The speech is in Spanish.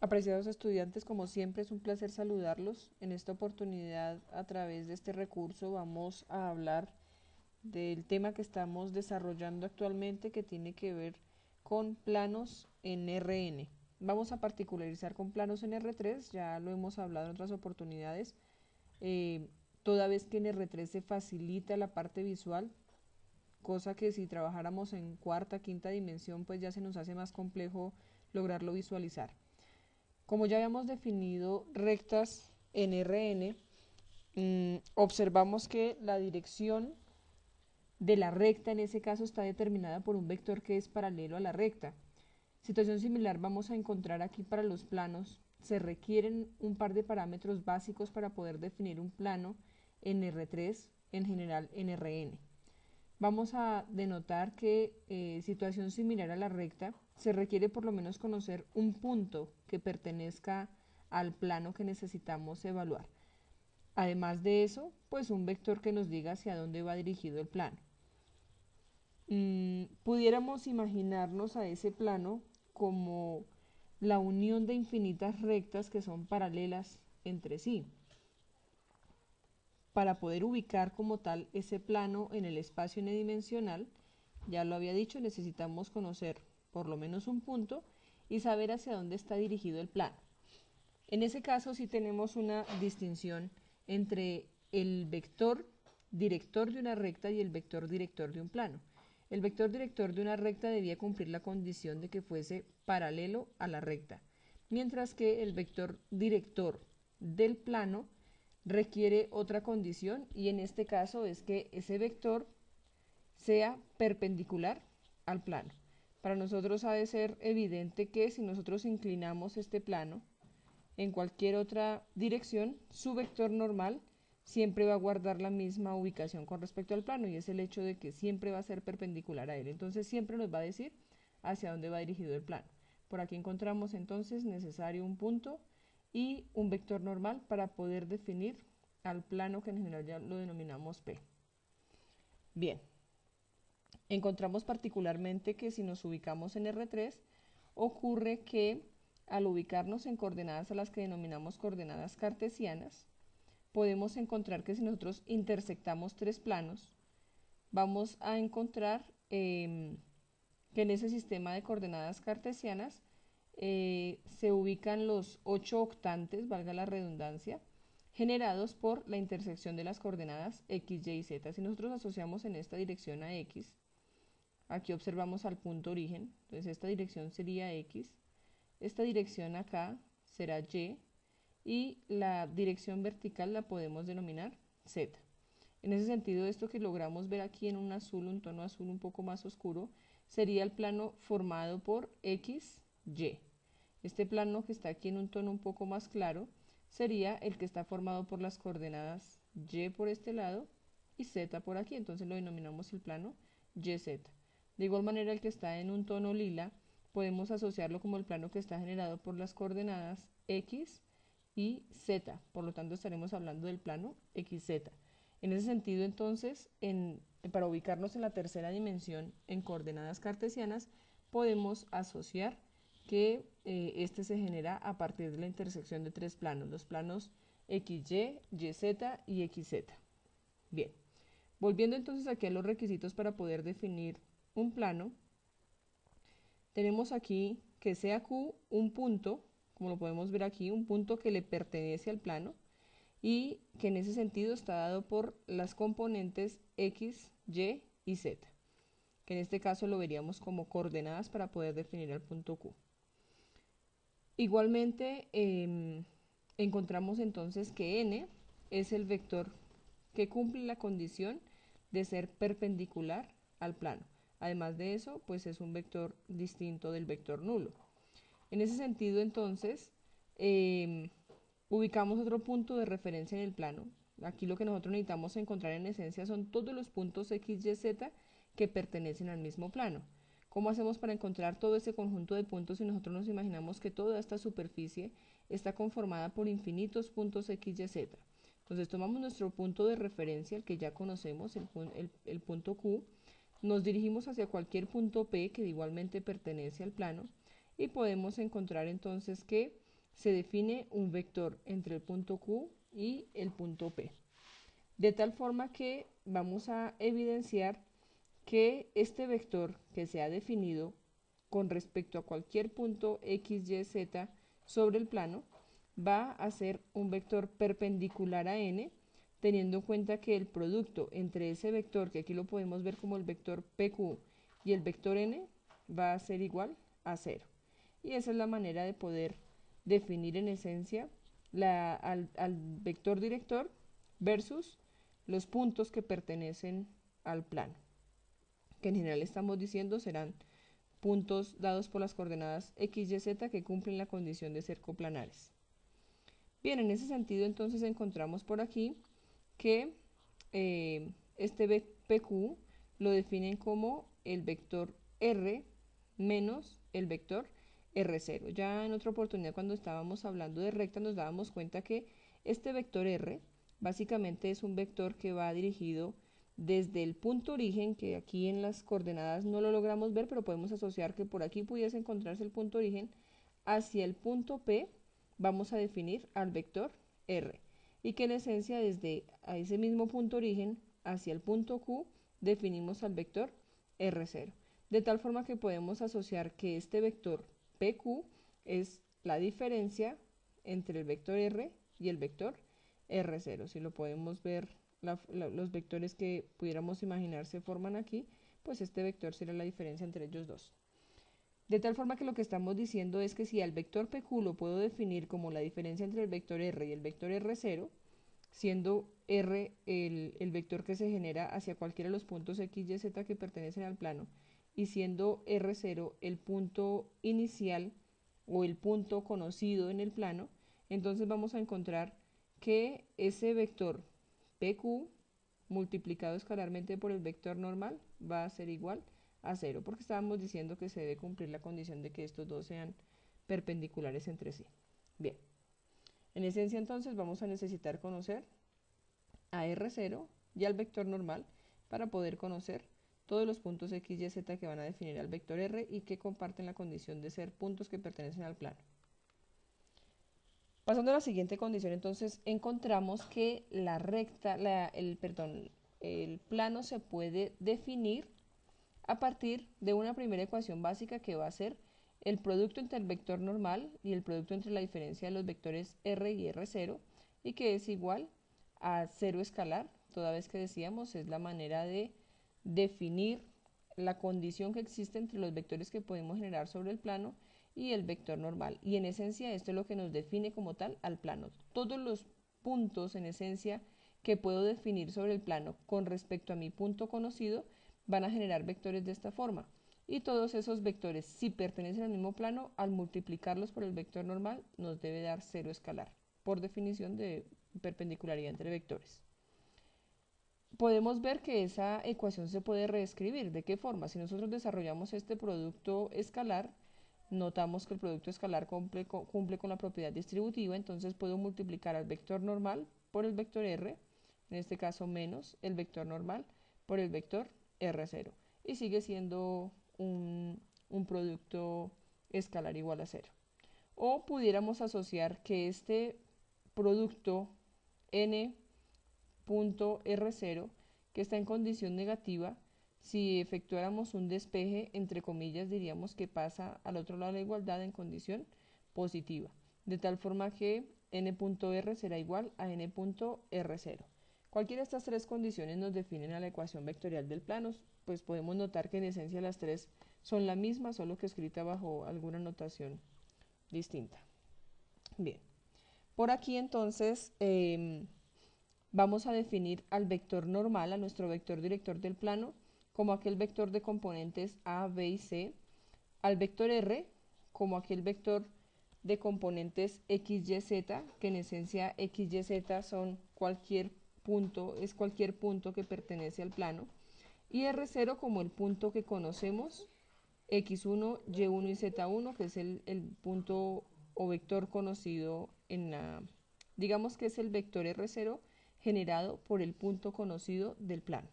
Apreciados estudiantes, como siempre es un placer saludarlos. En esta oportunidad, a través de este recurso, vamos a hablar del tema que estamos desarrollando actualmente que tiene que ver con planos en RN. Vamos a particularizar con planos en R3, ya lo hemos hablado en otras oportunidades, eh, toda vez que en R3 se facilita la parte visual, cosa que si trabajáramos en cuarta, quinta dimensión, pues ya se nos hace más complejo lograrlo visualizar. Como ya habíamos definido rectas en Rn, observamos que la dirección de la recta en ese caso está determinada por un vector que es paralelo a la recta. Situación similar vamos a encontrar aquí para los planos. Se requieren un par de parámetros básicos para poder definir un plano en R3, en general en Rn. Vamos a denotar que situación similar a la recta se requiere por lo menos conocer un punto que pertenezca al plano que necesitamos evaluar. Además de eso, pues un vector que nos diga hacia dónde va dirigido el plano. Pudiéramos imaginarnos a ese plano como la unión de infinitas rectas que son paralelas entre sí. Para poder ubicar como tal ese plano en el espacio n-dimensional, ya lo había dicho, necesitamos conocer por lo menos un punto y saber hacia dónde está dirigido el plano. En ese caso sí tenemos una distinción entre el vector director de una recta y el vector director de un plano. El vector director de una recta debía cumplir la condición de que fuese paralelo a la recta, mientras que el vector director del plano requiere otra condición y en este caso es que ese vector sea perpendicular al plano. Para nosotros ha de ser evidente que si nosotros inclinamos este plano en cualquier otra dirección, su vector normal siempre va a guardar la misma ubicación con respecto al plano y es el hecho de que siempre va a ser perpendicular a él. Entonces siempre nos va a decir hacia dónde va dirigido el plano. Por aquí encontramos entonces necesario un punto y un vector normal para poder definir al plano que en general ya lo denominamos P. Bien, encontramos particularmente que si nos ubicamos en R3, ocurre que al ubicarnos en coordenadas a las que denominamos coordenadas cartesianas, podemos encontrar que si nosotros intersectamos tres planos, vamos a encontrar que en ese sistema de coordenadas cartesianas se ubican los 8 octantes, valga la redundancia, generados por la intersección de las coordenadas x, y, z. Si nosotros asociamos en esta dirección a x, aquí observamos al punto origen, entonces esta dirección sería x, esta dirección acá será y la dirección vertical la podemos denominar z. En ese sentido, esto que logramos ver aquí en un azul, un tono azul un poco más oscuro, sería el plano formado por x, y. Este plano que está aquí en un tono un poco más claro sería el que está formado por las coordenadas y por este lado y z por aquí, entonces lo denominamos el plano yz. De igual manera, el que está en un tono lila podemos asociarlo como el plano que está generado por las coordenadas x y z, por lo tanto estaremos hablando del plano xz. En ese sentido, entonces, para ubicarnos en la tercera dimensión en coordenadas cartesianas, podemos asociar que este se genera a partir de la intersección de tres planos, los planos XY, YZ y XZ. Bien, volviendo entonces aquí a los requisitos para poder definir un plano, tenemos aquí que sea Q un punto, como lo podemos ver aquí, un punto que le pertenece al plano y que en ese sentido está dado por las componentes X, Y y Z, que en este caso lo veríamos como coordenadas para poder definir el punto Q. Igualmente, encontramos entonces que n es el vector que cumple la condición de ser perpendicular al plano. Además de eso, pues es un vector distinto del vector nulo. En ese sentido, entonces, ubicamos otro punto de referencia en el plano. Aquí lo que nosotros necesitamos encontrar en esencia son todos los puntos x, y, z que pertenecen al mismo plano. ¿Cómo hacemos para encontrar todo ese conjunto de puntos si nosotros nos imaginamos que toda esta superficie está conformada por infinitos puntos x, y, z? Entonces tomamos nuestro punto de referencia, el que ya conocemos, el punto Q, nos dirigimos hacia cualquier punto P que igualmente pertenece al plano y podemos encontrar entonces que se define un vector entre el punto Q y el punto P. De tal forma que vamos a evidenciar que este vector que se ha definido con respecto a cualquier punto x, y, z sobre el plano va a ser un vector perpendicular a n, teniendo en cuenta que el producto entre ese vector, que aquí lo podemos ver como el vector PQ, y el vector n va a ser igual a 0. Y esa es la manera de poder definir en esencia al vector director versus los puntos que pertenecen al plano, que en general estamos diciendo serán puntos dados por las coordenadas x, y, z que cumplen la condición de ser coplanares. Bien, en ese sentido entonces encontramos por aquí que este PQ lo definen como el vector R menos el vector R0. Ya en otra oportunidad cuando estábamos hablando de recta nos dábamos cuenta que este vector R básicamente es un vector que va dirigido desde el punto origen, que aquí en las coordenadas no lo logramos ver, pero podemos asociar que por aquí pudiese encontrarse el punto origen, hacia el punto P vamos a definir al vector R, y que en esencia desde a ese mismo punto origen hacia el punto Q definimos al vector R0, de tal forma que podemos asociar que este vector PQ es la diferencia entre el vector R y el vector R0. Si lo podemos ver, los vectores que pudiéramos imaginar se forman aquí, pues este vector será la diferencia entre ellos dos. De tal forma que lo que estamos diciendo es que si al vector PQ lo puedo definir como la diferencia entre el vector R y el vector R0, siendo R el vector que se genera hacia cualquiera de los puntos x, y, z que pertenecen al plano, y siendo R0 el punto inicial o el punto conocido en el plano, entonces vamos a encontrar que ese vector PQ multiplicado escalarmente por el vector normal va a ser igual a 0, porque estábamos diciendo que se debe cumplir la condición de que estos dos sean perpendiculares entre sí. Bien, en esencia entonces vamos a necesitar conocer a R0 y al vector normal para poder conocer todos los puntos x, y, z que van a definir al vector R y que comparten la condición de ser puntos que pertenecen al plano. Pasando a la siguiente condición, entonces encontramos que el plano se puede definir a partir de una primera ecuación básica que va a ser el producto entre el vector normal y el producto entre la diferencia de los vectores R y R0, y que es igual a 0 escalar, toda vez que decíamos es la manera de definir la condición que existe entre los vectores que podemos generar sobre el plano y el vector normal. Y en esencia esto es lo que nos define como tal al plano. Todos los puntos en esencia que puedo definir sobre el plano con respecto a mi punto conocido van a generar vectores de esta forma. Y todos esos vectores, si pertenecen al mismo plano, al multiplicarlos por el vector normal, nos debe dar 0 escalar, por definición de perpendicularidad entre vectores. Podemos ver que esa ecuación se puede reescribir. ¿De qué forma? Si nosotros desarrollamos este producto escalar, notamos que el producto escalar cumple con la propiedad distributiva, entonces puedo multiplicar al vector normal por el vector R, en este caso menos el vector normal por el vector R0, y sigue siendo un producto escalar igual a 0. O pudiéramos asociar que este producto n.R0, que está en condición negativa, si efectuáramos un despeje, entre comillas, diríamos que pasa al otro lado de la igualdad en condición positiva, de tal forma que n.R será igual a n.R0. Cualquiera de estas tres condiciones nos definen a la ecuación vectorial del plano, pues podemos notar que en esencia las tres son la misma, solo que escrita bajo alguna notación distinta. Bien, por aquí entonces vamos a definir al vector normal, a nuestro vector director del plano, como aquel vector de componentes A, B y C, al vector R como aquel vector de componentes X, Y, Z, que en esencia X, Y, Z son cualquier punto que pertenece al plano, y R0 como el punto que conocemos, X1, Y1 y Z1, que es el punto o vector conocido digamos que es el vector R0 generado por el punto conocido del plano.